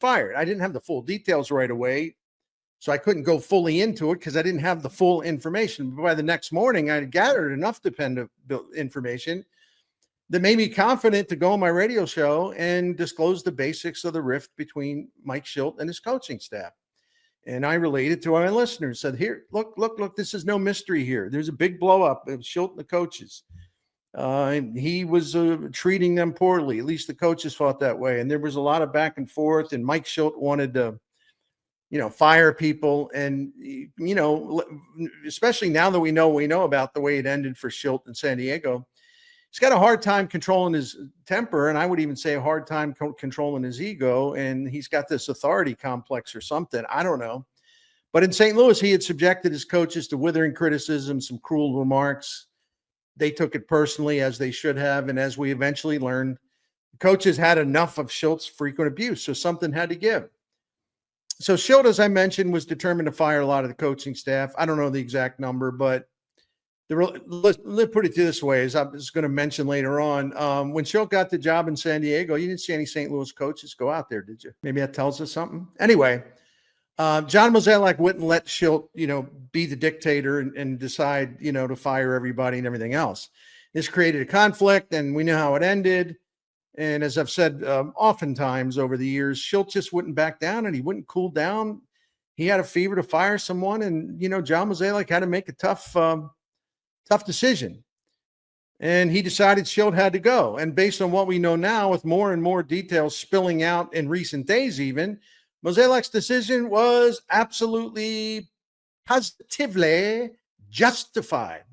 fired. I didn't have the full details right away, so I couldn't go fully into it because I didn't have the full information. But by the next morning, I had gathered enough dependent information that made me confident to go on my radio show and disclose the basics of the rift between Mike Shildt and his coaching staff. And I related to our listeners, said, here, look, this is no mystery here. There's a big blow up of Shildt and the coaches. He was treating them poorly. At least the coaches thought that way. And there was a lot of back and forth, and Mike Shildt wanted to, fire people. And, especially now that we know about the way it ended for Shildt in San Diego, he's got a hard time controlling his temper, and I would even say a hard time controlling his ego, and he's got this authority complex or something. I don't know. But in St. Louis, he had subjected his coaches to withering criticism, some cruel remarks. They took it personally, as they should have, and as we eventually learned, the coaches had enough of Shildt's frequent abuse, so something had to give. So Shildt, as I mentioned, was determined to fire a lot of the coaching staff. I don't know the exact number, but let's put it this way, as I was going to mention later on, when Shildt got the job in San Diego, you didn't see any St. Louis coaches go out there, did you? Maybe that tells us something. Anyway, John Mozeliak wouldn't let Shildt, be the dictator and decide, to fire everybody and everything else. This created a conflict, and we know how it ended. And as I've said oftentimes over the years, Shildt just wouldn't back down, and he wouldn't cool down. He had a fever to fire someone, and, John Mozeliak had to make a tough decision. And he decided Shildt had to go. And based on what we know now, with more and more details spilling out in recent days even, Mozeliak's decision was absolutely, positively justified.